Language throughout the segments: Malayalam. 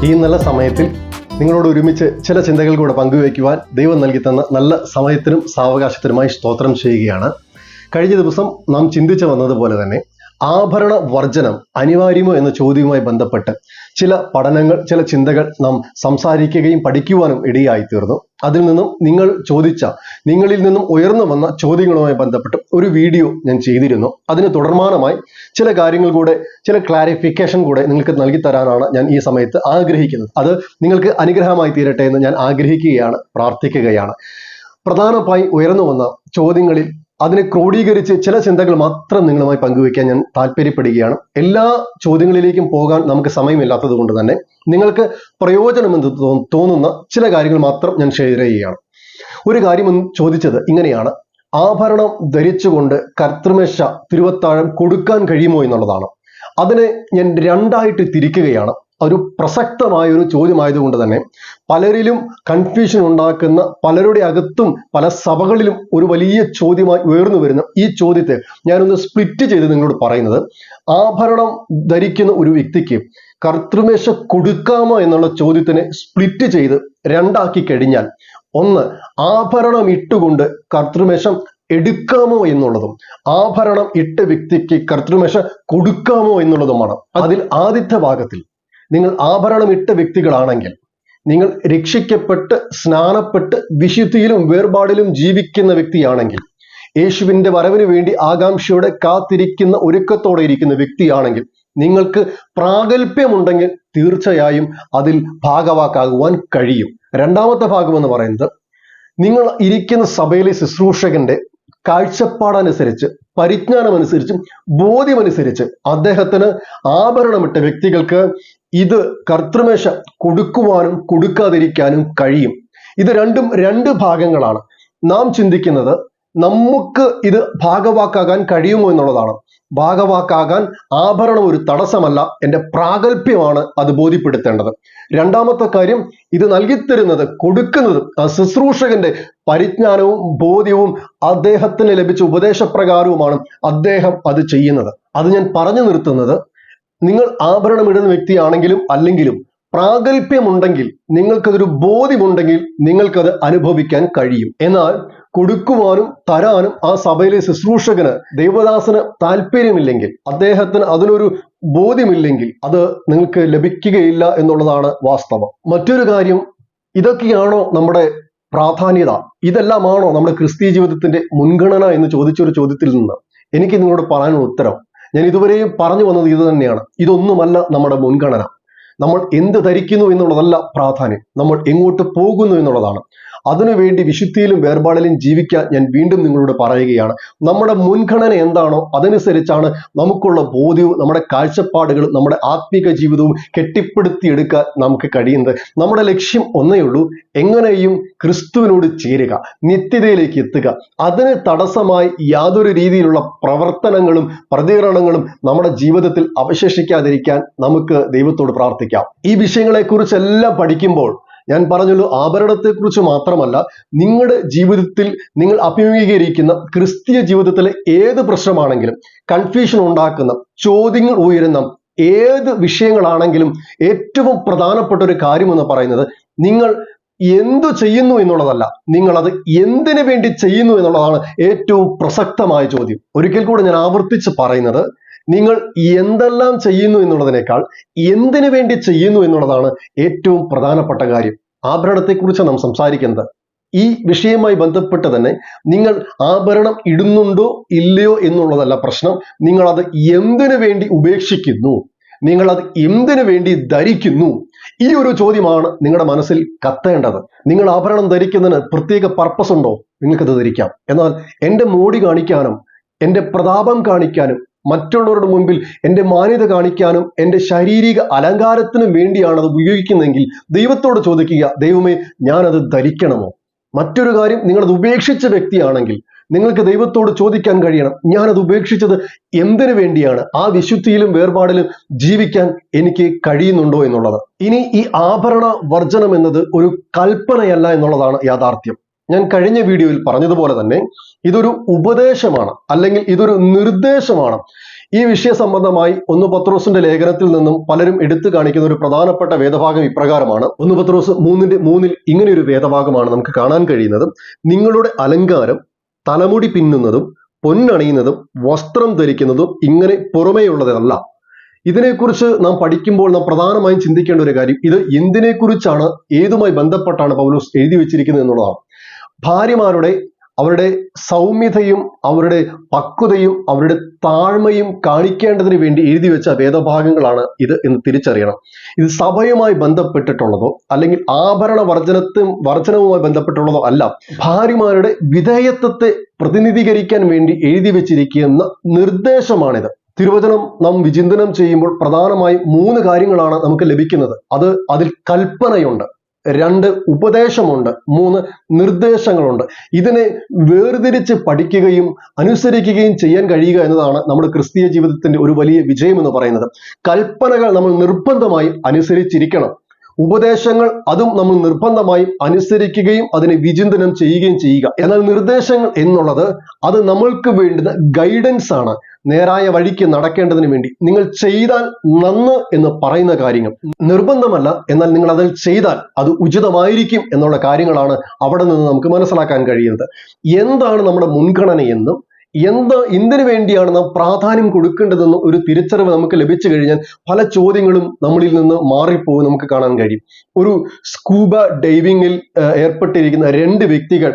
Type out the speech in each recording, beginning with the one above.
ഈ നല്ല സമയത്തിൽ നിങ്ങളോട് ഒരുമിച്ച് ചില ചിന്തകൾ കൂടെ പങ്കുവയ്ക്കുവാൻ ദൈവം നൽകി തന്ന നല്ല സമയത്തിനും സാവകാശത്തിനുമായി സ്തോത്രം ചെയ്യുകയാണ്. കഴിഞ്ഞ ദിവസം നാം ചിന്തിച്ചു വന്നതുപോലെ തന്നെ ആഭരണ വർജനം അനിവാര്യമോ എന്ന ചോദ്യവുമായി ബന്ധപ്പെട്ട് ചില പഠനങ്ങൾ, ചില ചിന്തകൾ നാം സംസാരിക്കുകയും പഠിക്കുവാനും ഇടയായി തീർന്നു. അതിൽ നിന്നും നിങ്ങളിൽ നിന്നും ഉയർന്നു വന്ന ചോദ്യങ്ങളുമായി ബന്ധപ്പെട്ട് ഒരു വീഡിയോ ഞാൻ ചെയ്തിരുന്നു. അതിന് തുടർമാനമായി ചില കാര്യങ്ങൾ കൂടെ, ചില ക്ലാരിഫിക്കേഷൻ കൂടെ നിങ്ങൾക്ക് നൽകി തരാനാണ് ഞാൻ ഈ സമയത്ത് ആഗ്രഹിക്കുന്നത്. അത് നിങ്ങൾക്ക് അനുഗ്രഹമായി തീരട്ടെ എന്ന് ഞാൻ ആഗ്രഹിക്കുകയാണ്, പ്രാർത്ഥിക്കുകയാണ്. പ്രധാനമായി ഉയർന്നു വന്ന ചോദ്യങ്ങളിൽ അതിനെ ക്രോഡീകരിച്ച് ചില ചിന്തകൾ മാത്രം നിങ്ങളുമായി പങ്കുവയ്ക്കാൻ ഞാൻ താല്പര്യപ്പെടുകയാണ്. എല്ലാ ചോദ്യങ്ങളിലേക്കും പോകാൻ നമുക്ക് സമയമില്ലാത്തത് കൊണ്ട് തന്നെ നിങ്ങൾക്ക് പ്രയോജനമെന്ന് തോന്നുന്ന ചില കാര്യങ്ങൾ മാത്രം ഞാൻ ഷെയർ ചെയ്യുകയാണ്. ഒരു കാര്യം ചോദിച്ചത് ഇങ്ങനെയാണ്: ആഭരണം ധരിച്ചുകൊണ്ട് കർത്തൃമേശ തിരുവത്താഴം കൊടുക്കാൻ കഴിയുമോ എന്നുള്ളതാണ്. അതിനെ ഞാൻ രണ്ടായിട്ട് തിരിക്കുകയാണ്. ഒരു പ്രസക്തമായ ഒരു ചോദ്യമായതുകൊണ്ട് തന്നെ പലരിലും കൺഫ്യൂഷൻ ഉണ്ടാക്കുന്ന, പലരുടെ അകത്തും പല സഭകളിലും ഒരു വലിയ ചോദ്യമായി ഉയർന്നു വരുന്ന ഈ ചോദ്യത്തെ ഞാനൊന്ന് സ്പ്ലിറ്റ് ചെയ്ത് നിങ്ങളോട് പറയുന്നത്, ആഭരണം ധരിക്കുന്ന ഒരു വ്യക്തിക്ക് കർത്തൃമേശ കൊടുക്കാമോ എന്നുള്ള ചോദ്യത്തിനെ സ്പ്ലിറ്റ് ചെയ്ത് രണ്ടാക്കി കഴിഞ്ഞാൽ, ഒന്ന്, ആഭരണം ഇട്ടുകൊണ്ട് കർത്തൃമേശം എടുക്കാമോ എന്നുള്ളതും ആഭരണം ഇട്ട വ്യക്തിക്ക് കർത്തൃമേശ കൊടുക്കാമോ എന്നുള്ളതുമാണ്. അതിൽ ആദ്യത്തെ ഭാഗത്തിൽ നിങ്ങൾ ആഭരണം ഇട്ട വ്യക്തികളാണെങ്കിൽ, നിങ്ങൾ രക്ഷിക്കപ്പെട്ട് സ്നാനപ്പെട്ട് വിശുദ്ധിയിലും വേർപാടിലും ജീവിക്കുന്ന വ്യക്തിയാണെങ്കിൽ, യേശുവിന്റെ വരവിന് വേണ്ടി ആകാംക്ഷയോടെ കാത്തിരിക്കുന്ന, ഒരുക്കത്തോടെ ഇരിക്കുന്ന വ്യക്തിയാണെങ്കിൽ, നിങ്ങൾക്ക് പ്രാഗൽഭ്യമുണ്ടെങ്കിൽ തീർച്ചയായും അതിൽ ഭാഗവാക്കാകുവാൻ കഴിയും. രണ്ടാമത്തെ ഭാഗം എന്ന് പറയുന്നത്, നിങ്ങൾ ഇരിക്കുന്ന സഭയിലെ ശുശ്രൂഷകന്റെ കാഴ്ചപ്പാടനുസരിച്ച്, പരിജ്ഞാനമനുസരിച്ചും ബോധ്യമനുസരിച്ച് അദ്ദേഹത്തിന് ആഭരണമിട്ട വ്യക്തികൾക്ക് ഇത് കർത്തൃമേശ കൊടുക്കുവാനും കൊടുക്കാതിരിക്കാനും കഴിയും. ഇത് രണ്ടും രണ്ട് ഭാഗങ്ങളാണ്. നാം ചിന്തിക്കുന്നത് നമുക്ക് ഇത് ഭാഗവാക്കാകാൻ കഴിയുമോ എന്നുള്ളതാണ്. ഭാഗവാക്കാകാൻ ആഭരണം ഒരു തടസ്സമല്ല, എൻ്റെ പ്രാഗൽഭ്യമാണ് അത് ബോധ്യപ്പെടുത്തേണ്ടത്. രണ്ടാമത്തെ കാര്യം, ഇത് നൽകിത്തരുന്നത്, കൊടുക്കുന്നത് ആ ശുശ്രൂഷകന്റെ പരിജ്ഞാനവും ബോധ്യവും അദ്ദേഹത്തിന് ലഭിച്ച ഉപദേശപ്രകാരവുമാണ് അദ്ദേഹം അത് ചെയ്യുന്നത്. അത് ഞാൻ പറഞ്ഞു നിർത്തുന്നത്, നിങ്ങൾ ആഭരണം ഇടുന്ന വ്യക്തിയാണെങ്കിലും അല്ലെങ്കിലും പ്രാഗൽഭ്യമുണ്ടെങ്കിൽ, നിങ്ങൾക്കതൊരു ബോധ്യമുണ്ടെങ്കിൽ നിങ്ങൾക്കത് അനുഭവിക്കാൻ കഴിയും. എന്നാൽ കൊടുക്കുവാനും തരാനും ആ സഭയിലെ ശുശ്രൂഷകന്, ദൈവദാസന് താല്പര്യമില്ലെങ്കിൽ, അദ്ദേഹത്തിന് അതിനൊരു ബോധ്യമില്ലെങ്കിൽ അത് നിങ്ങൾക്ക് ലഭിക്കുകയില്ല എന്നുള്ളതാണ് വാസ്തവം. മറ്റൊരു കാര്യം, ഇതൊക്കെയാണോ നമ്മുടെ പ്രാധാന്യത, ഇതെല്ലാമാണോ നമ്മുടെ ക്രിസ്തീയ ജീവിതത്തിന്റെ മുൻഗണന എന്ന് ചോദിച്ചൊരു ചോദ്യത്തിൽ നിന്ന് എനിക്ക് നിങ്ങളോട് പറയാനുള്ള ഉത്തരം, ഞാൻ ഇതുവരെയും പറഞ്ഞു വന്നത് ഇത് തന്നെയാണ്. ഇതൊന്നുമല്ല നമ്മുടെ മുൻഗണന. നമ്മൾ എന്ത് ധരിക്കുന്നു എന്നുള്ളതല്ല പ്രാധാന്യം, നമ്മൾ എങ്ങോട്ട് പോകുന്നു എന്നുള്ളതാണ്. അതിനുവേണ്ടി വിശുദ്ധിയിലും വേർപാടിലും ജീവിക്കാൻ ഞാൻ വീണ്ടും നിങ്ങളോട് പറയുകയാണ്. നമ്മുടെ മുൻഗണന എന്താണോ അതനുസരിച്ചാണ് നമുക്കുള്ള ബോധ്യവും നമ്മുടെ കാഴ്ചപ്പാടുകളും നമ്മുടെ ആത്മീക ജീവിതവും കെട്ടിപ്പടുത്തിയെടുക്കാൻ നമുക്ക് കഴിയുന്നത്. നമ്മുടെ ലക്ഷ്യം ഒന്നേ ഉള്ളൂ, എങ്ങനെയും ക്രിസ്തുവിനോട് ചേരുക, നിത്യതയിലേക്ക് എത്തുക. അതിന് തടസ്സമായി യാതൊരു രീതിയിലുള്ള പ്രവർത്തനങ്ങളും പ്രതികരണങ്ങളും നമ്മുടെ ജീവിതത്തിൽ അവശേഷിക്കാതിരിക്കാൻ നമുക്ക് ദൈവത്തോട് പ്രാർത്ഥിക്കാം. ഈ വിഷയങ്ങളെക്കുറിച്ചെല്ലാം പഠിക്കുമ്പോൾ ഞാൻ പറഞ്ഞല്ലോ, ആഭരണത്തെക്കുറിച്ച് മാത്രമല്ല, നിങ്ങളുടെ ജീവിതത്തിൽ നിങ്ങൾ അഭിമുഖീകരിക്കുന്ന ക്രിസ്തീയ ജീവിതത്തിലെ ഏത് പ്രശ്നമാണെങ്കിലും, കൺഫ്യൂഷൻ ഉണ്ടാക്കുന്ന, ചോദ്യങ്ങൾ ഉയരുന്ന ഏത് വിഷയങ്ങളാണെങ്കിലും, ഏറ്റവും പ്രധാനപ്പെട്ട ഒരു കാര്യമെന്ന് പറയുന്നത്, നിങ്ങൾ എന്തു ചെയ്യുന്നു എന്നുള്ളതല്ല, നിങ്ങൾ അത് എന്തിനു വേണ്ടി ചെയ്യുന്നു എന്നുള്ളതാണ് ഏറ്റവും പ്രസക്തമായ ചോദ്യം. ഒരിക്കൽ കൂടെ ഞാൻ ആവർത്തിച്ച് പറയുന്നത്, നിങ്ങൾ എന്തെല്ലാം ചെയ്യുന്നു എന്നുള്ളതിനേക്കാൾ എന്തിനു വേണ്ടി ചെയ്യുന്നു എന്നുള്ളതാണ് ഏറ്റവും പ്രധാനപ്പെട്ട കാര്യം. ആഭരണത്തെക്കുറിച്ച് നാം സംസാരിക്കുന്നത്. ഈ വിഷയവുമായി ബന്ധപ്പെട്ട് തന്നെ നിങ്ങൾ ആഭരണം ഇടുന്നുണ്ടോ ഇല്ലയോ എന്നുള്ളതല്ല പ്രശ്നം, നിങ്ങൾ അത് എന്തിനു വേണ്ടി ഉപേക്ഷിക്കുന്നു, നിങ്ങൾ അത് എന്തിനു വേണ്ടി ധരിക്കുന്നു. ഈ ഒരു ചോദ്യമാണ് നിങ്ങളുടെ മനസ്സിൽ കത്തേണ്ടത്. നിങ്ങൾ ആഭരണം ധരിക്കുന്നതിന് പ്രത്യേക പർപ്പസ് ഉണ്ടോ? നിങ്ങൾക്കത് ധരിക്കാം. എന്നാൽ എൻ്റെ മോടി കാണിക്കാനും, എൻ്റെ പ്രതാപം കാണിക്കാനും, മറ്റുള്ളവരുടെ മുൻപിൽ എൻ്റെ മാന്യത കാണിക്കാനും, എൻ്റെ ശാരീരിക അലങ്കാരത്തിനും വേണ്ടിയാണ് അത് ഉപയോഗിക്കുന്നതെങ്കിൽ ദൈവത്തോട് ചോദിക്കുക, ദൈവമേ, ഞാനത് ധരിക്കണമോ? മറ്റൊരു കാര്യം, നിങ്ങളത് ഉപേക്ഷിച്ച വ്യക്തിയാണെങ്കിൽ നിങ്ങൾക്ക് ദൈവത്തോട് ചോദിക്കാൻ കഴിയണം, ഞാനത് ഉപേക്ഷിച്ചത് എന്തിനു വേണ്ടിയാണ്? ആ വിശുദ്ധിയിലും വേർപാടിലും ജീവിക്കാൻ എനിക്ക് കഴിയുന്നുണ്ടോ എന്നുള്ളത്. ഇനി ഈ ആഭരണ വർജനം എന്നത് ഒരു കൽപ്പനയല്ല എന്നുള്ളതാണ് യാഥാർത്ഥ്യം. ഞാൻ കഴിഞ്ഞ വീഡിയോയിൽ പറഞ്ഞതുപോലെ തന്നെ ഇതൊരു ഉപദേശമാണ്, അല്ലെങ്കിൽ ഇതൊരു നിർദ്ദേശമാണ്. ഈ വിഷയ സംബന്ധമായി 1 പത്രോസിന്റെ ലേഖനത്തിൽ നിന്നും പലരും എടുത്തു കാണിക്കുന്ന ഒരു പ്രധാനപ്പെട്ട വേദഭാഗം ഇപ്രകാരമാണ്. 1 പത്രോസ് 3:3 ഇങ്ങനെ ഒരു വേദഭാഗമാണ് നമുക്ക് കാണാൻ കഴിയുന്നത്. നിങ്ങളുടെ അലങ്കാരം തലമുടി പിന്നുന്നതും പൊന്നണിയുന്നതും വസ്ത്രം ധരിക്കുന്നതും ഇങ്ങനെ പുറമേയുള്ളതല്ല. ഇതിനെക്കുറിച്ച് നാം പഠിക്കുമ്പോൾ നാം പ്രധാനമായും ചിന്തിക്കേണ്ട ഒരു കാര്യം, ഇത് എന്തിനെക്കുറിച്ചാണ്, ഏതുമായി ബന്ധപ്പെട്ടാണ് പൗലോസ് എഴുതി വെച്ചിരിക്കുന്നത് എന്നുള്ളതാണ്. ഭാര്യമാരുടെ അവരുടെ സൗമ്യതയും അവരുടെ പക്വതയും അവരുടെ താഴ്മയും കാണിക്കേണ്ടതിന് വേണ്ടി എഴുതി വെച്ച വേദഭാഗങ്ങളാണ് ഇത് എന്ന് തിരിച്ചറിയണം. ഇത് സഭയുമായി ബന്ധപ്പെട്ടിട്ടുള്ളതോ അല്ലെങ്കിൽ ആഭരണ വർജനവുമായി ബന്ധപ്പെട്ടുള്ളതോ അല്ല. ഭാര്യമാരുടെ വിധേയത്വത്തെ പ്രതിനിധീകരിക്കാൻ വേണ്ടി എഴുതി വെച്ചിരിക്കുന്ന നിർദ്ദേശമാണിത്. തിരുവചനം നാം വിചിന്തനം ചെയ്യുമ്പോൾ പ്രധാനമായും 3 കാര്യങ്ങളാണ് നമുക്ക് ലഭിക്കുന്നത്. അതിൽ കൽപ്പനയുണ്ട്, 2 ഉപദേശമുണ്ട്, 3 നിർദ്ദേശങ്ങളുണ്ട്. ഇതിനെ വേർതിരിച്ച് പഠിക്കുകയും അനുസരിക്കുകയും ചെയ്യാൻ കഴിയുക എന്നതാണ് നമ്മുടെ ക്രിസ്തീയ ജീവിതത്തിന്റെ ഒരു വലിയ വിജയം എന്ന് പറയുന്നത്. കൽപ്പനകൾ നമ്മൾ നിർബന്ധമായും അനുസരിച്ചിരിക്കണം. ഉപദേശങ്ങൾ അതും നമ്മൾ നിർബന്ധമായും അനുസരിക്കുകയും അതിനെ വിചിന്തനം ചെയ്യുകയും ചെയ്യുക. എന്നാൽ നിർദ്ദേശങ്ങൾ എന്നുള്ളത് അത് നമ്മൾക്ക് വേണ്ടുന്ന ഗൈഡൻസ് ആണ്. നേരായ വഴിക്ക് നടക്കേണ്ടതിന് വേണ്ടി നിങ്ങൾ ചെയ്താൽ നന്ന് എന്ന് പറയുന്ന കാര്യങ്ങൾ നിർബന്ധമല്ല, എന്നാൽ നിങ്ങൾ അതിൽ ചെയ്താൽ അത് ഉചിതമായിരിക്കും എന്നുള്ള കാര്യങ്ങളാണ് അവിടെ നിന്ന് നമുക്ക് മനസ്സിലാക്കാൻ കഴിയുന്നത്. എന്താണ് നമ്മുടെ മുൻഗണനയെന്നും എന്തിനു വേണ്ടിയാണ് നാം പ്രാധാന്യം കൊടുക്കേണ്ടതെന്നും ഒരു തിരിച്ചറിവ് നമുക്ക് ലഭിച്ചു കഴിഞ്ഞാൽ പല ചോദ്യങ്ങളും നമ്മളിൽ നിന്ന് മാറിപ്പോകും നമുക്ക് കാണാൻ കഴിയും. ഒരു സ്കൂബ ഡൈവിങ്ങിൽ ഏർപ്പെട്ടിരിക്കുന്ന 2 വ്യക്തികൾ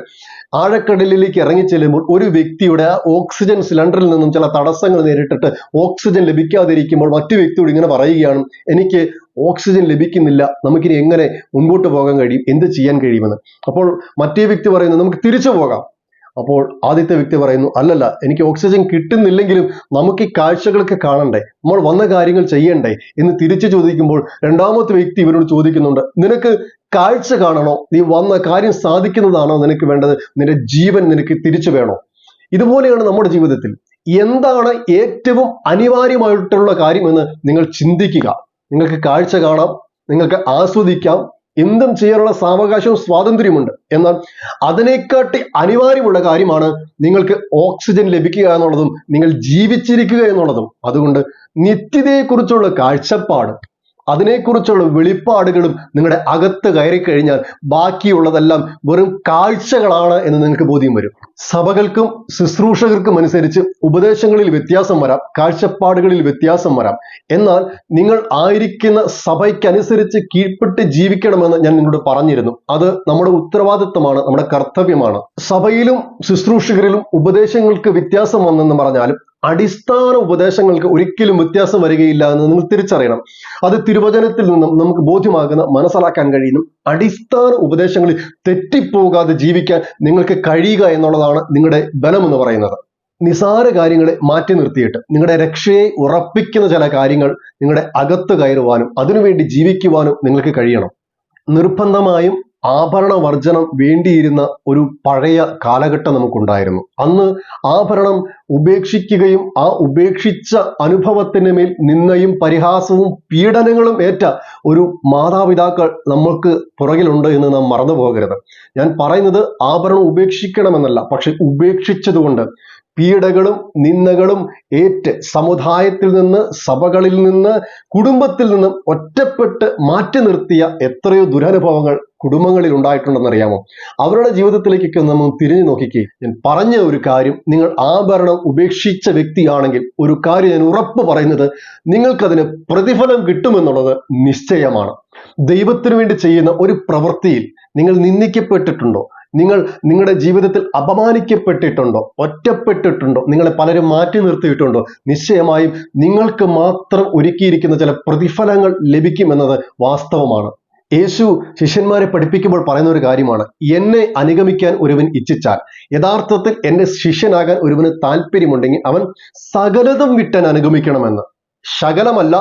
ആഴക്കടലിലേക്ക് ഇറങ്ങിച്ചെല്ലുമ്പോൾ ഒരു വ്യക്തിയുടെ ഓക്സിജൻ സിലിണ്ടറിൽ നിന്നും ചില തടസ്സങ്ങൾ നേരിട്ടിട്ട് ഓക്സിജൻ ലഭിക്കാതിരിക്കുമ്പോൾ മറ്റു വ്യക്തിയോട് ഇങ്ങനെ പറയുകയാണ്, എനിക്ക് ഓക്സിജൻ ലഭിക്കുന്നില്ല, നമുക്കിനി എങ്ങനെ മുൻപോട്ട് പോകാൻ കഴിയും, എന്ത് ചെയ്യാൻ കഴിയുമെന്ന്. അപ്പോൾ മറ്റേ വ്യക്തി പറയുന്നു, നമുക്ക് തിരിച്ചു പോകാം. അപ്പോൾ ആദ്യത്തെ വ്യക്തി പറയുന്നു, അല്ലല്ല, എനിക്ക് ഓക്സിജൻ കിട്ടുന്നില്ലെങ്കിലും നമുക്ക് ഈ കാഴ്ചകളൊക്കെ കാണണ്ടേ, നമ്മൾ വന്ന കാര്യങ്ങൾ ചെയ്യണ്ടേ എന്ന് തിരിച്ചു ചോദിക്കുമ്പോൾ രണ്ടാമത്തെ വ്യക്തി ഇവരോട് ചോദിക്കുന്നുണ്ട്, നിനക്ക് കാഴ്ച കാണണോ, നീ വന്ന കാര്യം സാധിക്കുന്നതാണോ നിനക്ക് വേണ്ടത്, നിന്റെ ജീവൻ നിനക്ക് തിരിച്ചു വേണോ? ഇതുപോലെയാണ് നമ്മുടെ ജീവിതത്തിൽ എന്താണ് ഏറ്റവും അനിവാര്യമായിട്ടുള്ള കാര്യമെന്ന് നിങ്ങൾ ചിന്തിക്കുക. നിങ്ങൾക്ക് കാഴ്ച കാണാം, നിങ്ങൾക്ക് ആസ്വദിക്കാം, എന്തും ചെയ്യാനുള്ള സാവകാശവും സ്വാതന്ത്ര്യമുണ്ട്. എന്നാൽ അതിനെക്കാട്ടി അനിവാര്യമുള്ള കാര്യമാണ് നിങ്ങൾക്ക് ഓക്സിജൻ ലഭിക്കുക എന്നുള്ളതും നിങ്ങൾ ജീവിച്ചിരിക്കുക എന്നുള്ളതും. അതുകൊണ്ട് നിത്യതയെക്കുറിച്ചുള്ള കാഴ്ചപ്പാട്, അതിനെക്കുറിച്ചുള്ള വെളിപ്പാടുകളും നിങ്ങളുടെ അകത്ത് കയറി കഴിഞ്ഞാൽ ബാക്കിയുള്ളതെല്ലാം വെറും കാഴ്ചകളാണ് എന്ന് നിങ്ങൾക്ക് ബോധ്യം വരും. സഭകൾക്കും ശുശ്രൂഷകർക്കും അനുസരിച്ച് ഉപദേശങ്ങളിൽ വ്യത്യാസം വരാം, കാഴ്ചപ്പാടുകളിൽ വ്യത്യാസം വരാം. എന്നാൽ നിങ്ങൾ ആയിരിക്കുന്ന സഭയ്ക്കനുസരിച്ച് കീഴ്പ്പെട്ട് ജീവിക്കണമെന്ന് ഞാൻ നിങ്ങളോട് പറഞ്ഞിരുന്നു. അത് നമ്മുടെ ഉത്തരവാദിത്വമാണ്, നമ്മുടെ കർത്തവ്യമാണ്. സഭയിലും ശുശ്രൂഷകരിലും ഉപദേശങ്ങൾക്ക് വ്യത്യാസം വന്നെന്ന് പറഞ്ഞാലും അടിസ്ഥാന ഉപദേശങ്ങൾക്ക് ഒരിക്കലും വ്യത്യാസം വരികയില്ല എന്ന് നിങ്ങൾ തിരിച്ചറിയണം. അത് തിരുവചനത്തിൽ നിന്നും നമുക്ക് ബോധ്യമാകുന്ന, മനസ്സിലാക്കാൻ കഴിയുന്നു. അടിസ്ഥാന ഉപദേശങ്ങളിൽ തെറ്റിപ്പോകാതെ ജീവിക്കാൻ നിങ്ങൾക്ക് കഴിയുക എന്നുള്ളതാണ് നിങ്ങളുടെ ബലം എന്ന് പറയുന്നത്. നിസാര കാര്യങ്ങളെ മാറ്റി നിർത്തിയിട്ട് നിങ്ങളുടെ രക്ഷയെ ഉറപ്പിക്കുന്ന ചില കാര്യങ്ങൾ നിങ്ങളുടെ അകത്ത് കയറുവാനും അതിനുവേണ്ടി ജീവിക്കുവാനും നിങ്ങൾക്ക് കഴിയണം. നിർബന്ധമായും ആഭരണ വർജനം വേണ്ടിയിരുന്ന ഒരു പഴയ കാലഘട്ടം നമുക്കുണ്ടായിരുന്നു. അന്ന് ആഭരണം ഉപേക്ഷിക്കുകയും ആ ഉപേക്ഷിച്ച അനുഭവത്തിന് മേൽ നിന്നയും പരിഹാസവും പീഡനങ്ങളും ഏറ്റ ഒരു മാതാപിതാക്കൾ നമ്മൾക്ക് പുറകിലുണ്ട് എന്ന് നാം മറന്നു പോകരുത്. ഞാൻ പറയുന്നത് ആഭരണം ഉപേക്ഷിക്കണമെന്നല്ല, പക്ഷെ ഉപേക്ഷിച്ചതുകൊണ്ട് പീഡകളും നിന്ദകളും ഏറ്റ് സമുദായത്തിൽ നിന്ന്, സഭകളിൽ നിന്ന്, കുടുംബത്തിൽ നിന്നും ഒറ്റപ്പെട്ട് മാറ്റി നിർത്തിയ എത്രയോ ദുരനുഭവങ്ങൾ കുടുംബങ്ങളിൽ ഉണ്ടായിട്ടുണ്ടെന്നറിയാമോ? അവരുടെ ജീവിതത്തിലേക്കൊക്കെ നമ്മൾ തിരിഞ്ഞു നോക്കിക്കേ. ഞാൻ പറഞ്ഞ ഒരു കാര്യം, നിങ്ങൾ ആഭരണം ഉപേക്ഷിച്ച വ്യക്തിയാണെങ്കിൽ ഒരു കാര്യം ഞാൻ ഉറപ്പ് പറയുന്നത്, നിങ്ങൾക്കതിന് പ്രതിഫലം കിട്ടുമെന്നുള്ളത് നിശ്ചയമാണ്. ദൈവത്തിനു വേണ്ടി ചെയ്യുന്ന ഒരു പ്രവൃത്തിയിൽ നിങ്ങൾ നിന്ദിക്കപ്പെട്ടിട്ടുണ്ടോ? നിങ്ങൾ നിങ്ങളുടെ ജീവിതത്തിൽ അപമാനിക്കപ്പെട്ടിട്ടുണ്ടോ? ഒറ്റപ്പെട്ടിട്ടുണ്ടോ? നിങ്ങളെ പലരും മാറ്റി നിർത്തിയിട്ടുണ്ടോ? നിശ്ചയമായും നിങ്ങൾക്ക് മാത്രം ഒരുക്കിയിരിക്കുന്ന ചില പ്രതിഫലങ്ങൾ ലഭിക്കുമെന്നത് വാസ്തവമാണ്. യേശു ശിഷ്യന്മാരെ പഠിപ്പിക്കുമ്പോൾ പറയുന്ന ഒരു കാര്യമാണ്, എന്നെ അനുഗമിക്കാൻ ഒരുവൻ ഇച്ഛിച്ചാൽ, യഥാർത്ഥത്തിൽ എന്റെ ശിഷ്യനാകാൻ ഒരുവന് താല്പര്യമുണ്ടെങ്കിൽ അവൻ സകലതും വിട്ട് എന്നെ അനുഗമിക്കണമെന്ന്. ശകലമല്ല,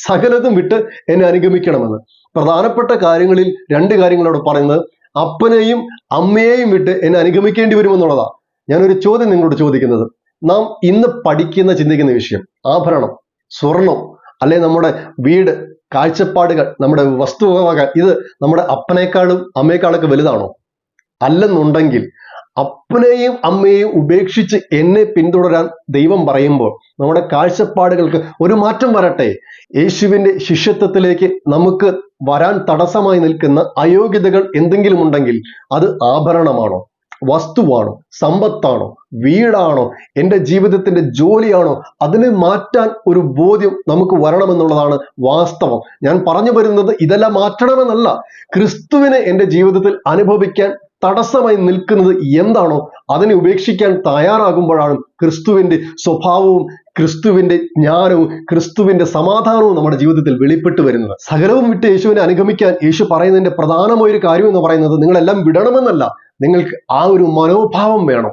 സകലതും വിട്ട് എന്നെ അനുഗമിക്കണമെന്ന്. പ്രധാനപ്പെട്ട കാര്യങ്ങളിൽ 2 കാര്യങ്ങളോട് പറയുന്നത്, അപ്പനെയും അമ്മയെയും വിട്ട് എന്നെ അനുഗമിക്കേണ്ടി വരുമെന്നുള്ളതാണ്. ഞാനൊരു ചോദ്യം നിങ്ങളോട് ചോദിക്കുന്നത്, നാം ഇന്ന് ചിന്തിക്കുന്ന വിഷയം ആഭരണം, സ്വർണം, അല്ലെ നമ്മുടെ വീട്, കാഴ്ചപ്പാടുകൾ, നമ്മുടെ വസ്തുവകകൾ, ഇത് നമ്മുടെ അപ്പനേക്കാളും അമ്മയെക്കാളൊക്കെ വലുതാണോ? അല്ലെന്നുണ്ടെങ്കിൽ അപ്പനെയും അമ്മയെയും ഉപേക്ഷിച്ച് എന്നെ പിന്തുടരാൻ ദൈവം പറയുമ്പോൾ നമ്മുടെ കാഴ്ചപ്പാടുകൾക്ക് ഒരു മാറ്റം വരട്ടെ. യേശുവിന്റെ ശിഷ്യത്വത്തിലേക്ക് നമുക്ക് വരാൻ തടസ്സമായി നിൽക്കുന്ന അയോഗ്യതകൾ എന്തെങ്കിലും ഉണ്ടെങ്കിൽ അത് ആഭരണമാണോ, വസ്തുവാണോ, സമ്പത്താണോ, വീടാണോ, എൻ്റെ ജീവിതത്തിന്റെ ജോലിയാണോ, അതിനെ മാറ്റാൻ ഒരു ബോധ്യം നമുക്ക് വരണമെന്നുള്ളതാണ് വാസ്തവം. ഞാൻ പറഞ്ഞു വരുന്നത് ഇതെല്ലാം മാറ്റണമെന്നല്ല. ക്രിസ്തുവിനെ എൻ്റെ ജീവിതത്തിൽ അനുഭവിക്കാൻ തടസ്സമായി നിൽക്കുന്നത് എന്താണോ അതിനെ ഉപേക്ഷിക്കാൻ തയ്യാറാകുമ്പോഴാണ് ക്രിസ്തുവിന്റെ സ്വഭാവവും ക്രിസ്തുവിന്റെ ജ്ഞാനവും ക്രിസ്തുവിന്റെ സമാധാനവും നമ്മുടെ ജീവിതത്തിൽ വെളിപ്പെട്ടു വരുന്നത്. സകലവും വിട്ട് യേശുവിനെ അനുഗമിക്കാൻ യേശു പറയുന്നതിന്റെ പ്രധാനമായ ഒരു കാര്യം എന്ന് പറയുന്നത് നിങ്ങളെല്ലാം വിടണമെന്നല്ല, നിങ്ങൾക്ക് ആ ഒരു മനോഭാവം വേണം.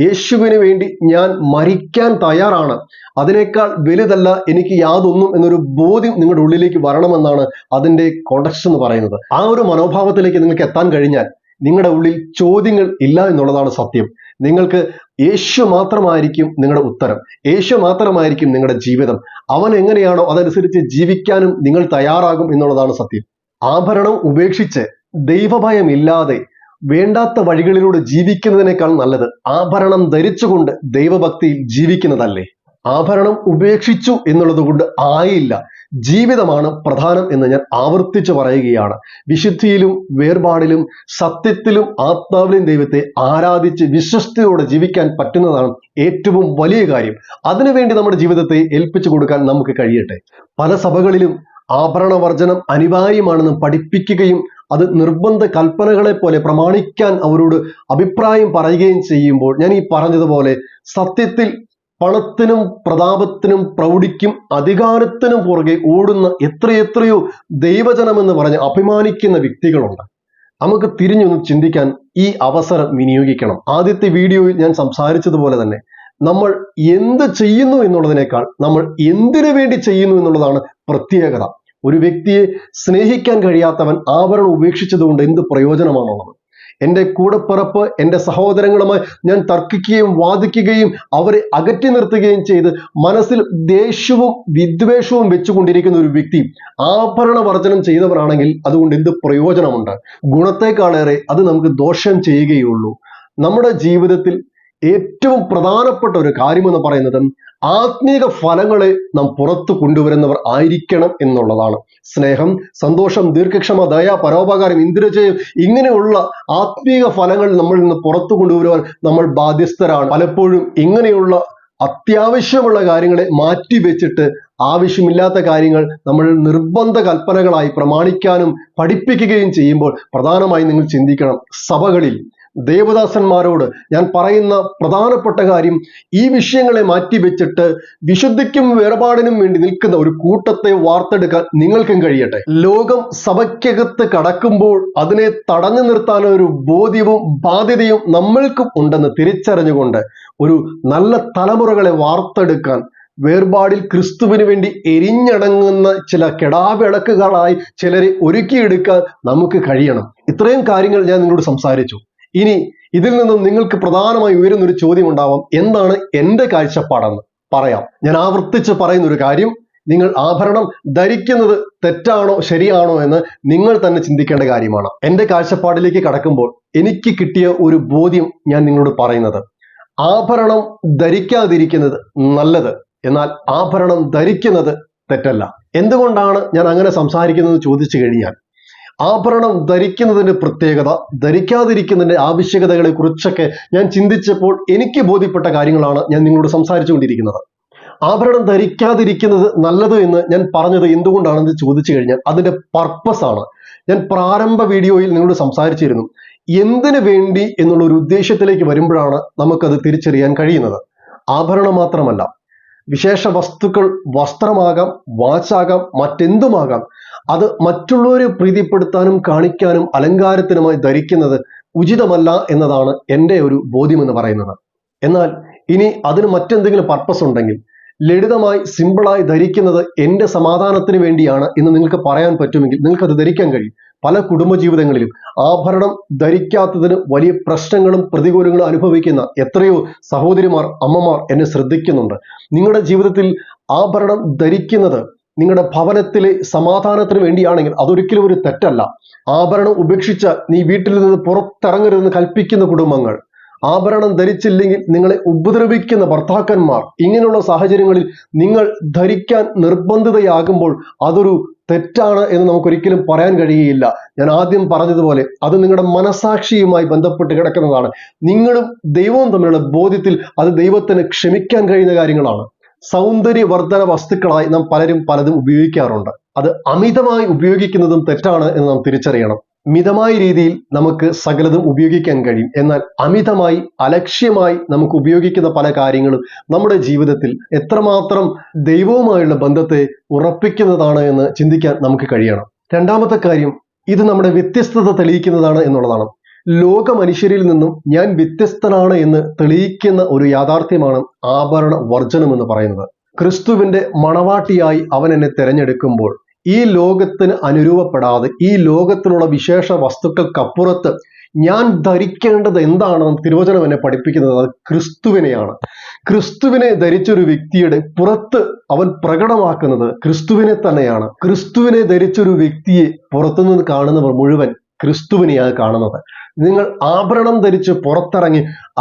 യേശുവിന് വേണ്ടി ഞാൻ മരിക്കാൻ തയ്യാറാണ്, അതിനേക്കാൾ വലുതല്ല എനിക്ക് യാതൊന്നും എന്നൊരു ബോധ്യം നിങ്ങളുടെ ഉള്ളിലേക്ക് വരണമെന്നാണ് അതിന്റെ കോണ്ടക്സ്റ്റ് എന്ന് പറയുന്നത്. ആ ഒരു മനോഭാവത്തിലേക്ക് നിങ്ങൾക്ക് എത്താൻ കഴിഞ്ഞാൽ നിങ്ങളുടെ ഉള്ളിൽ ചോദ്യങ്ങൾ ഇല്ല എന്നുള്ളതാണ് സത്യം. നിങ്ങൾക്ക് യേശു മാത്രമായിരിക്കും നിങ്ങളുടെ ഉത്തരം, യേശു മാത്രമായിരിക്കും നിങ്ങളുടെ ജീവിതം. അവൻ എങ്ങനെയാണോ അതനുസരിച്ച് ജീവിക്കാനും നിങ്ങൾ തയ്യാറാകും എന്നുള്ളതാണ് സത്യം. ആഭരണം ഉപേക്ഷിച്ച് ദൈവഭയമില്ലാതെ വേണ്ടാത്ത വഴികളിലൂടെ ജീവിക്കുന്നതിനേക്കാൾ നല്ലത് ആഭരണം ധരിച്ചുകൊണ്ട് ദൈവഭക്തിയിൽ ജീവിക്കുന്നതല്ലേ? ആഭരണം ഉപേക്ഷിച്ചു എന്നുള്ളത് കൊണ്ട് ആയില്ല. ജീവിതമാണ് പ്രധാനം എന്ന് ഞാൻ ആവർത്തിച്ചു പറയുകയാണ്. വിശുദ്ധിയിലും വേർപാടിലും സത്യത്തിലും ആത്മാവിലും ദൈവത്തെ ആരാധിച്ച് വിശ്വസ്തയോടെ ജീവിക്കാൻ പറ്റുന്നതാണ് ഏറ്റവും വലിയ കാര്യം. അതിനുവേണ്ടി നമ്മുടെ ജീവിതത്തെ ഏൽപ്പിച്ചു കൊടുക്കാൻ നമുക്ക് കഴിയട്ടെ. പല സഭകളിലും ആഭരണവർജനം അനിവാര്യമാണെന്ന് പഠിപ്പിക്കുകയും അത് നിർബന്ധ കൽപ്പനകളെ പോലെ പ്രമാണിക്കാൻ അവരോട് അഭിപ്രായം പറയുകയും ചെയ്യുമ്പോൾ ഞാൻ ഈ പറഞ്ഞതുപോലെ സത്യത്തിൽ പണത്തിനും പ്രതാപത്തിനും പ്രൗഢിക്കും അധികാരത്തിനും പുറകെ ഓടുന്ന എത്രയെത്രയോ ദൈവജനമെന്ന് പറഞ്ഞ് അഭിമാനിക്കുന്ന വ്യക്തികളുണ്ട്. നമുക്ക് തിരിഞ്ഞൊന്ന് ചിന്തിക്കാൻ ഈ അവസരം വിനിയോഗിക്കണം. ആദ്യത്തെ വീഡിയോയിൽ ഞാൻ സംസാരിച്ചതുപോലെ തന്നെ നമ്മൾ എന്ത് ചെയ്യുന്നു എന്നുള്ളതിനേക്കാൾ നമ്മൾ എന്തിനു വേണ്ടി ചെയ്യുന്നു എന്നുള്ളതാണ് പ്രത്യേകത. ഒരു വ്യക്തിയെ സ്നേഹിക്കാൻ കഴിയാത്തവൻ ആഭരണം ഉപേക്ഷിച്ചതുകൊണ്ട് എന്ത് പ്രയോജനമാണുള്ളത്? എൻ്റെ കൂടപ്പിറപ്പ് എൻ്റെ സഹോദരങ്ങളുമായി ഞാൻ തർക്കിക്കുകയും വാദിക്കുകയും അവരെ അകറ്റി നിർത്തുകയും ചെയ്ത് മനസ്സിൽ ദേഷ്യവും വിദ്വേഷവും വെച്ചുകൊണ്ടിരിക്കുന്ന ഒരു വ്യക്തി ആഭരണവർജനം ചെയ്തവരാണെങ്കിൽ അതുകൊണ്ട് എന്ത് പ്രയോജനമുണ്ട്? ഗുണത്തെക്കാളേറെ അത് നമുക്ക് ദോഷം ചെയ്യുകയുള്ളൂ. നമ്മുടെ ജീവിതത്തിൽ ഏറ്റവും പ്രധാനപ്പെട്ട ഒരു കാര്യമെന്ന് പറയുന്നത് ആത്മീക ഫലങ്ങളെ നാം പുറത്തു കൊണ്ടുവരുന്നവർ ആയിരിക്കണം എന്നുള്ളതാണ്. സ്നേഹം, സന്തോഷം, ദീർഘക്ഷമ, ദയ, പരോപകാരം, ഇന്ദ്രിയജയം, ഇങ്ങനെയുള്ള ആത്മീക ഫലങ്ങൾ നമ്മളിൽ നിന്ന് പുറത്തു കൊണ്ടുവരുവാൻ നമ്മൾ ബാധ്യസ്ഥരാണ്. പലപ്പോഴും ഇങ്ങനെയുള്ള അത്യാവശ്യമുള്ള കാര്യങ്ങളെ മാറ്റിവെച്ചിട്ട് ആവശ്യമില്ലാത്ത കാര്യങ്ങൾ നമ്മൾ നിർബന്ധ കൽപ്പനകളായി പ്രമാണിക്കാനും പഠിപ്പിക്കുകയും ചെയ്യുമ്പോൾ പ്രധാനമായി നിങ്ങൾ ചിന്തിക്കണം. സഭകളിൽ ദേവദാസന്മാരോട് ഞാൻ പറയുന്ന പ്രധാനപ്പെട്ട കാര്യം, ഈ വിഷയങ്ങളെ മാറ്റിവെച്ചിട്ട് വിശുദ്ധിക്കും വേർപാടിനും വേണ്ടി നിൽക്കുന്ന ഒരു കൂട്ടത്തെ വാർത്തെടുക്കാൻ നിങ്ങൾക്കും കഴിയട്ടെ. ലോകം സഭയ്ക്കകത്ത് കടക്കുമ്പോൾ അതിനെ തടഞ്ഞു നിർത്താൻ ഒരു ബോധ്യവും ബാധ്യതയും നമ്മൾക്കും ഉണ്ടെന്ന് തിരിച്ചറിഞ്ഞുകൊണ്ട് ഒരു നല്ല തലമുറകളെ വാർത്തെടുക്കാൻ വേർപാടിൽ ക്രിസ്തുവിന് വേണ്ടി എരിഞ്ഞടങ്ങുന്ന ചില കെടാവിളക്കുകളായി ചിലരെ ഒരുക്കിയെടുക്കാൻ നമുക്ക് കഴിയണം. ഇത്രയും കാര്യങ്ങൾ ഞാൻ നിങ്ങളോട് സംസാരിച്ചു. ഇനി ഇതിൽ നിന്നും നിങ്ങൾക്ക് പ്രധാനമായി ഉയരുന്നൊരു ചോദ്യം ഉണ്ടാവാം, എന്താണ് എൻ്റെ കാഴ്ചപ്പാടെന്ന് പറയാം. ഞാൻ ആവർത്തിച്ച് പറയുന്ന ഒരു കാര്യം, നിങ്ങൾ ആഭരണം ധരിക്കുന്നത് തെറ്റാണോ ശരിയാണോ എന്ന് നിങ്ങൾ തന്നെ ചിന്തിക്കേണ്ട കാര്യമാണ്. എൻ്റെ കാഴ്ചപ്പാടിലേക്ക് കടക്കുമ്പോൾ എനിക്ക് കിട്ടിയ ഒരു ബോധ്യം ഞാൻ നിങ്ങളോട് പറയുന്നത്, ആഭരണം ധരിക്കാതിരിക്കുന്നത് നല്ലത്, എന്നാൽ ആഭരണം ധരിക്കുന്നത് തെറ്റല്ല. എന്തുകൊണ്ടാണ് ഞാൻ അങ്ങനെ സംസാരിക്കുന്നത് ചോദിച്ചു കഴിഞ്ഞാൽ, ആഭരണം ധരിക്കുന്നതിന്റെ പ്രത്യേകത, ധരിക്കാതിരിക്കുന്നതിന്റെ ആവശ്യകതകളെ കുറിച്ചൊക്കെ ഞാൻ ചിന്തിച്ചപ്പോൾ എനിക്ക് ബോധ്യപ്പെട്ട കാര്യങ്ങളാണ് ഞാൻ നിങ്ങളോട് സംസാരിച്ചു കൊണ്ടിരിക്കുന്നത്. ആഭരണം ധരിക്കാതിരിക്കുന്നത് നല്ലത് എന്ന് ഞാൻ പറഞ്ഞത് എന്തുകൊണ്ടാണെന്ന് ചോദിച്ചു കഴിഞ്ഞാൽ അതിന്റെ പർപ്പസ് ആണ്. ഞാൻ പ്രാരംഭ വീഡിയോയിൽ നിങ്ങളോട് സംസാരിച്ചിരുന്നു. എന്തിനു വേണ്ടി എന്നുള്ള ഒരു ഉദ്ദേശത്തിലേക്ക് വരുമ്പോഴാണ് നമുക്കത് തിരിച്ചറിയാൻ കഴിയുന്നത്. ആഭരണം മാത്രമല്ല, വിശേഷ വസ്തുക്കൾ, വസ്ത്രമാകാം, വാച്ചാകാം, മറ്റെന്തുമാകാം, അത് മറ്റുള്ളവരെ പ്രീതിപ്പെടുത്താനും കാണിക്കാനും അലങ്കാരത്തിനുമായി ധരിക്കുന്നത് ഉചിതമല്ല എന്നതാണ് എൻ്റെ ഒരു ബോധ്യം എന്ന് പറയുന്നത്. എന്നാൽ ഇനി അതിന് മറ്റെന്തെങ്കിലും പർപ്പസ് ഉണ്ടെങ്കിൽ, ലളിതമായി സിമ്പിളായി ധരിക്കുന്നത് എൻ്റെ സമാധാനത്തിന് വേണ്ടിയാണ് എന്ന് നിങ്ങൾക്ക് പറയാൻ പറ്റുമെങ്കിൽ നിങ്ങൾക്കത് ധരിക്കാൻ കഴിയും. പല കുടുംബജീവിതങ്ങളിലും ആഭരണം ധരിക്കാത്തതിന് വലിയ പ്രശ്നങ്ങളും പ്രതികൂലങ്ങളും അനുഭവിക്കുന്ന എത്രയോ സഹോദരിമാർ, അമ്മമാർ എന്നെ ശ്രദ്ധിക്കുന്നുണ്ട്. നിങ്ങളുടെ ജീവിതത്തിൽ ആഭരണം ധരിക്കുന്നത് നിങ്ങളുടെ ഭവനത്തിലെ സമാധാനത്തിന് വേണ്ടിയാണെങ്കിൽ അതൊരിക്കലും ഒരു തെറ്റല്ല. ആഭരണം ഉപേക്ഷിച്ച നീ വീട്ടിൽ നിന്ന് പുറത്തിറങ്ങരുതെന്ന് കൽപ്പിക്കുന്ന കുടുംബങ്ങൾ, ആഭരണം ധരിച്ചില്ലെങ്കിൽ നിങ്ങളെ ഉപദ്രവിക്കുന്ന ഭർത്താക്കന്മാർ, ഇങ്ങനെയുള്ള സാഹചര്യങ്ങളിൽ നിങ്ങൾ ധരിക്കാൻ നിർബന്ധിതയാകുമ്പോൾ അതൊരു തെറ്റാണ് എന്ന് നമുക്കൊരിക്കലും പറയാൻ കഴിയുകയില്ല. ഞാൻ ആദ്യം പറഞ്ഞതുപോലെ അത് നിങ്ങളുടെ മനസാക്ഷിയുമായി ബന്ധപ്പെട്ട് കിടക്കുന്നതാണ്. നിങ്ങളും ദൈവവും തമ്മിലുള്ള ബോധ്യത്തിൽ അത് ദൈവത്തിന് ക്ഷമിക്കാൻ കഴിയുന്ന കാര്യങ്ങളാണ്. സൗന്ദര്യവർദ്ധന വസ്തുക്കളായി നാം പലതും ഉപയോഗിക്കാറുണ്ട്. അത് അമിതമായി ഉപയോഗിക്കുന്നതും തെറ്റാണ് എന്ന് നാം തിരിച്ചറിയണം. മിതമായ രീതിയിൽ നമുക്ക് സകലതും ഉപയോഗിക്കാൻ കഴിയും. എന്നാൽ അമിതമായി അലക്ഷ്യമായി നമുക്ക് ഉപയോഗിക്കുന്ന പല കാര്യങ്ങളും നമ്മുടെ ജീവിതത്തിൽ എത്രമാത്രം ദൈവവുമായുള്ള ബന്ധത്തെ ഉറപ്പിക്കുന്നതാണ് എന്ന് ചിന്തിക്കാൻ നമുക്ക് കഴിയണം. രണ്ടാമത്തെ കാര്യം, ഇത് നമ്മുടെ വ്യത്യസ്തത തെളിയിക്കുന്നതാണ് എന്നുള്ളതാണ്. ലോക മനുഷ്യരിൽ നിന്നും ഞാൻ വ്യത്യസ്തനാണ് എന്ന് തെളിയിക്കുന്ന ഒരു യാഥാർത്ഥ്യമാണ് ആഭരണ വർജനം എന്ന് പറയുന്നത്. ക്രിസ്തുവിന്റെ മണവാട്ടിയായി അവൻ എന്നെ തിരഞ്ഞെടുക്കുമ്പോൾ ഈ ലോകത്തിന് അനുരൂപപ്പെടാതെ ഈ ലോകത്തിലുള്ള വിശേഷ വസ്തുക്കൾക്കപ്പുറത്ത് ഞാൻ ധരിക്കേണ്ടത് എന്താണെന്ന് തിരുവചനം എന്നെ പഠിപ്പിക്കുന്നത് അത് ക്രിസ്തുവിനെയാണ്. ക്രിസ്തുവിനെ ധരിച്ചൊരു വ്യക്തിയുടെ പുറത്ത് അവൻ പ്രകടമാക്കുന്നത് ക്രിസ്തുവിനെ തന്നെയാണ്. ക്രിസ്തുവിനെ ധരിച്ചൊരു വ്യക്തിയെ പുറത്തുനിന്ന് കാണുന്നവർ മുഴുവൻ ക്രിസ്തുവിനെയാണ് കാണുന്നത്. നിങ്ങൾ ആഭരണം ധരിച്ച് പുറത്തിറങ്ങി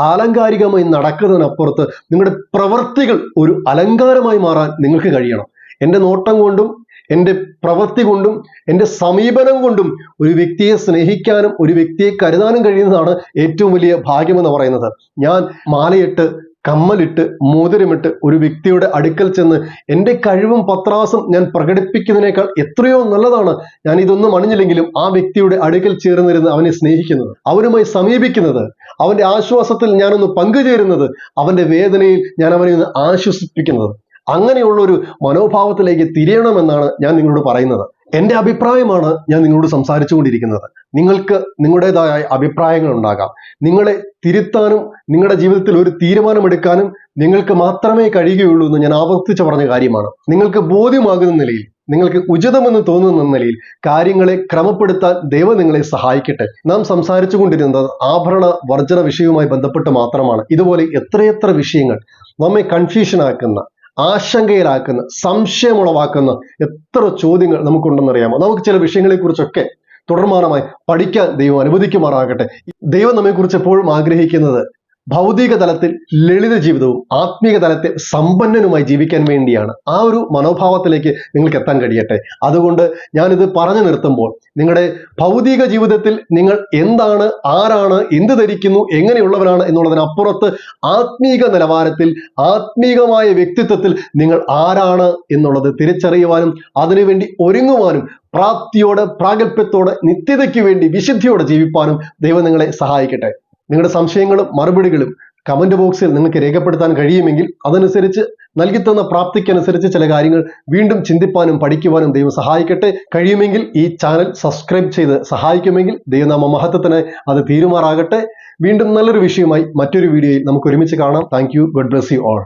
ആലങ്കാരികമായി നടക്കുന്നതിനപ്പുറത്ത് നിങ്ങളുടെ പ്രവൃത്തികൾ ഒരു അലങ്കാരമായി മാറാൻ നിങ്ങൾക്ക് കഴിയണം. എൻ്റെ നോട്ടം കൊണ്ടും എൻ്റെ പ്രവൃത്തി കൊണ്ടും എൻ്റെ സമീപനം കൊണ്ടും ഒരു വ്യക്തിയെ സ്നേഹിക്കാനും ഒരു വ്യക്തിയെ കരുതാനും കഴിയുന്നതാണ് ഏറ്റവും വലിയ ഭാഗ്യമെന്ന് പറയുന്നത്. ഞാൻ മാലയിട്ട് കമ്മലിട്ട് മോതിരമിട്ട് ഒരു വ്യക്തിയുടെ അടുക്കൽ ചെന്ന് എൻ്റെ കഴിവും പത്രാസും ഞാൻ പ്രകടിപ്പിക്കുന്നതിനേക്കാൾ എത്രയോ നല്ലതാണ് ഞാൻ ഇതൊന്നും അണിഞ്ഞില്ലെങ്കിലും ആ വ്യക്തിയുടെ അടുക്കൽ ചേർന്നിരുന്ന് അവനെ സ്നേഹിക്കുന്നത്, അവനുമായി സമീപിക്കുന്നത്, അവൻ്റെ ആശ്വാസത്തിൽ ഞാനൊന്ന് പങ്കുചേരുന്നത്, അവൻ്റെ വേദനയിൽ ഞാൻ അവനെ ഒന്ന് ആശ്വസിപ്പിക്കുന്നത്. അങ്ങനെയുള്ള ഒരു മനോഭാവത്തിലേക്ക് തിരിയണമെന്നാണ് ഞാൻ നിങ്ങളോട് പറയുന്നത്. എൻ്റെ അഭിപ്രായമാണ് ഞാൻ നിങ്ങളോട് സംസാരിച്ചു കൊണ്ടിരിക്കുന്നത്. നിങ്ങൾക്ക് നിങ്ങളുടേതായ അഭിപ്രായങ്ങൾ ഉണ്ടാകാം. നിങ്ങളെ തിരുത്താനും നിങ്ങളുടെ ജീവിതത്തിൽ ഒരു തീരുമാനമെടുക്കാനും നിങ്ങൾക്ക് മാത്രമേ കഴിയുകയുള്ളൂ എന്ന് ഞാൻ ആവർത്തിച്ച് പറഞ്ഞ കാര്യമാണ്. നിങ്ങൾക്ക് ബോധ്യമാകുന്ന നിലയിൽ, നിങ്ങൾക്ക് ഉചിതമെന്ന് തോന്നുന്ന നിലയിൽ കാര്യങ്ങളെ ക്രമപ്പെടുത്താൻ ദൈവം നിങ്ങളെ സഹായിക്കട്ടെ. നാം സംസാരിച്ചു കൊണ്ടിരുന്നത് ആഭരണ വർജന വിഷയവുമായി ബന്ധപ്പെട്ട് മാത്രമാണ്. ഇതുപോലെ എത്രയെത്ര വിഷയങ്ങൾ നമ്മെ കൺഫ്യൂഷനാക്കുന്ന, ആശങ്കയിലാക്കുന്ന, സംശയമുളവാക്കുന്ന എത്ര ചോദ്യങ്ങൾ നമുക്കുണ്ടെന്നറിയാമോ? നമുക്ക് ചില വിഷയങ്ങളെ കുറിച്ചൊക്കെ തുടർമാനമായി പഠിക്കാൻ ദൈവം അനുവദിക്കുമാറാകട്ടെ. ദൈവം നമ്മെക്കുറിച്ച് എപ്പോഴും ആഗ്രഹിക്കുന്നത് ഭൗതിക തലത്തിൽ ലളിത ജീവിതവും ആത്മീക തലത്തിൽ സമ്പന്നനുമായി ജീവിക്കാൻ വേണ്ടിയാണ്. ആ ഒരു മനോഭാവത്തിലേക്ക് നിങ്ങൾക്ക് എത്താൻ കഴിയട്ടെ. അതുകൊണ്ട് ഞാനിത് പറഞ്ഞു നിർത്തുമ്പോൾ നിങ്ങളുടെ ഭൗതിക ജീവിതത്തിൽ നിങ്ങൾ എന്താണ്, ആരാണ്, എന്ത് ധരിക്കുന്നു, എങ്ങനെയുള്ളവരാണ് എന്നുള്ളതിനപ്പുറത്ത് ആത്മീക നിലവാരത്തിൽ, ആത്മീകമായ വ്യക്തിത്വത്തിൽ നിങ്ങൾ ആരാണ് എന്നുള്ളത് തിരിച്ചറിയുവാനും അതിനുവേണ്ടി ഒരുങ്ങുവാനും പ്രാപ്തിയോടെ, പ്രാഗൽഭ്യത്തോടെ, നിത്യതയ്ക്ക് വേണ്ടി വിശുദ്ധിയോടെ ജീവിപ്പാനും ദൈവം നിങ്ങളെ സഹായിക്കട്ടെ. നിങ്ങളുടെ സംശയങ്ങളും മറുപടികളും കമന്റ് ബോക്സിൽ നിങ്ങൾക്ക് രേഖപ്പെടുത്താൻ കഴിയുമെങ്കിൽ അതനുസരിച്ച് നൽകിത്തന്ന പ്രാപ്തിക്കനുസരിച്ച് ചില കാര്യങ്ങൾ വീണ്ടും ചിന്തിപ്പാനും പഠിക്കുവാനും ദൈവം സഹായിക്കട്ടെ. കഴിയുമെങ്കിൽ ഈ ചാനൽ സബ്സ്ക്രൈബ് ചെയ്ത് സഹായിക്കുമെങ്കിൽ ദൈവനാമ മഹത്വത്തിന് അത് തീരുമാറാകട്ടെ. വീണ്ടും നല്ലൊരു വിഷയമായി മറ്റൊരു വീഡിയോയിൽ നമുക്ക് ഒരുമിച്ച് കാണാം. Thank you. God bless you all.